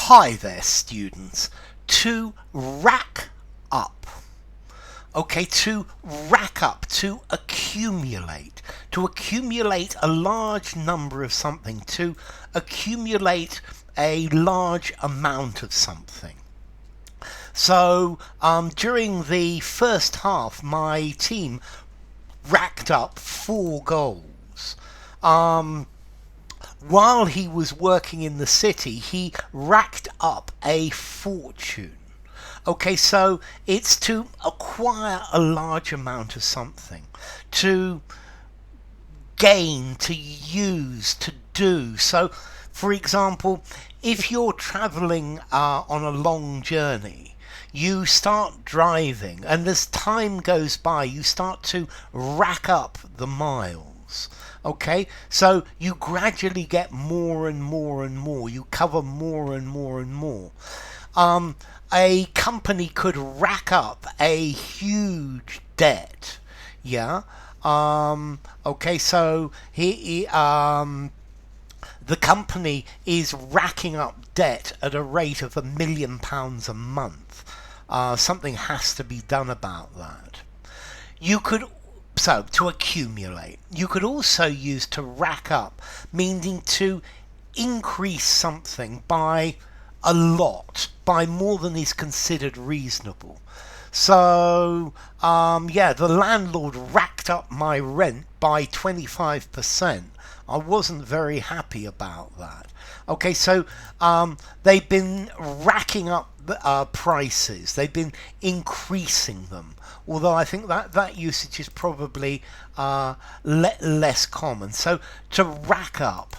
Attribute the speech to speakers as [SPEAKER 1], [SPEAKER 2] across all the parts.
[SPEAKER 1] Hi there, students. To rack up. Okay, to rack up, to accumulate a large number of something, to accumulate a large amount of something. So during the first half, my team racked up 4 goals. While he was working in the city, he racked up a fortune. Okay, so it's to acquire a large amount of something, to gain, to use, to do. So, for example, if you're traveling on a long journey, you start driving, and as time goes by, you start to rack up the miles. Okay, so you gradually get more and more and more. You cover more and more and more. A company could rack up a huge debt. Yeah. Okay, so the company is racking up debt at a rate of £1 million a month. Something has to be done about that. To accumulate. You could also use to rack up, meaning to increase something by a lot, by more than is considered reasonable. So, the landlord racked up my rent by 25%. I wasn't very happy about that. Okay, so they've been racking up prices. They've been increasing them. Although I think that usage is probably less common. So to rack up,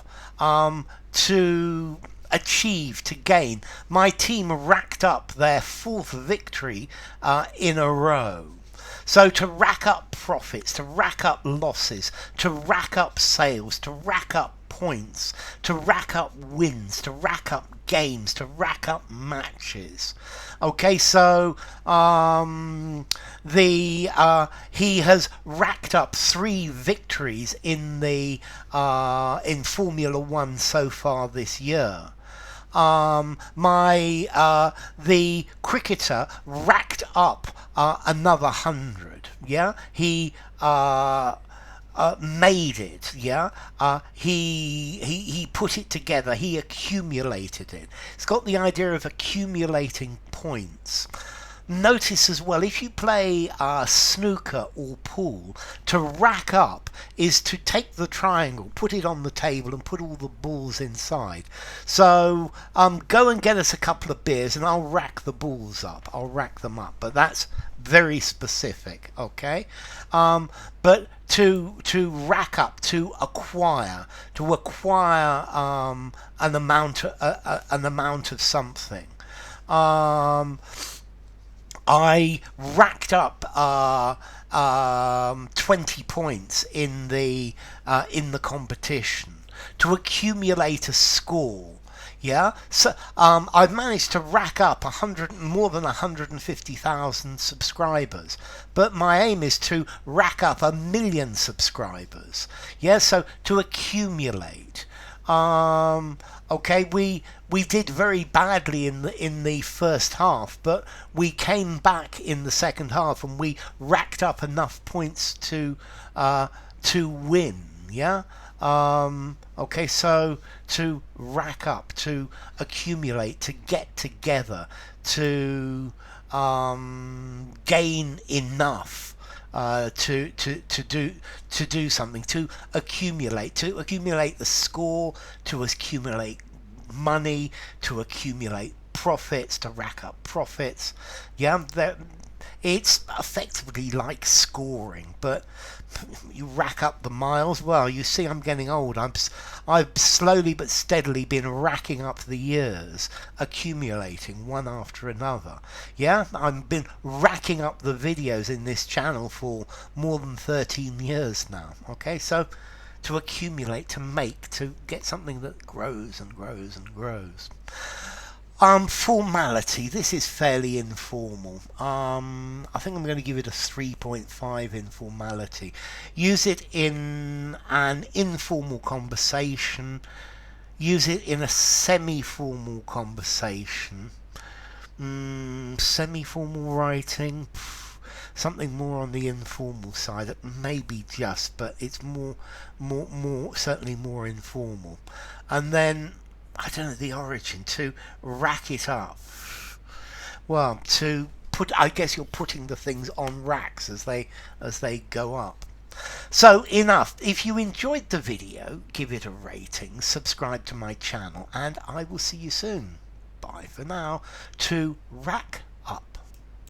[SPEAKER 1] to achieve, to gain. My team racked up their 4th victory in a row. So to rack up profits, to rack up losses, to rack up sales, to rack up points, to rack up wins, to rack up games, to rack up matches. Okay, so he has racked up 3 victories in the in Formula 1 so far this year. The cricketer racked up another 100. Yeah, he made it. Yeah, he put it together. He accumulated it. It's got the idea of accumulating points. Notice as well, if you play snooker or pool, to rack up is to take the triangle, put it on the table and put all the balls inside. So go and get us a couple of beers and I'll rack the balls up. I'll rack them up. But that's very specific, okay? But to rack up, to acquire an amount of something. I racked up 20 points in the competition to accumulate a score. Yeah, so I've managed to rack up more than 150,000 subscribers, but my aim is to rack up 1 million subscribers. Yeah, so to accumulate. Okay, we did very badly in the first half, but we came back in the second half and we racked up enough points to win. Yeah. Okay, so to rack up, to accumulate, to get together, to gain enough. To do something, to accumulate the score, to accumulate money, to accumulate profits, to rack up profits. Yeah, it's effectively like scoring, but you rack up the miles. Well, you see, I'm getting old. I've slowly but steadily been racking up the years, accumulating one after another. Yeah, I've been racking up the videos in this channel for more than 13 years now. Okay, so to accumulate, to make, to get something that grows and grows and grows. Formality. This is fairly informal. I think I'm going to give it a 3.5 in formality. Use it in an informal conversation. use it in a semi-formal conversation. Semi-formal writing, something more on the informal side. Maybe just, but it's more, certainly more informal. And then I don't know the origin, to rack it up. Well, to put, I guess you're putting the things on racks as they go up. So enough. If you enjoyed the video, give it a rating, subscribe to my channel, and I will see you soon. Bye for now. To rack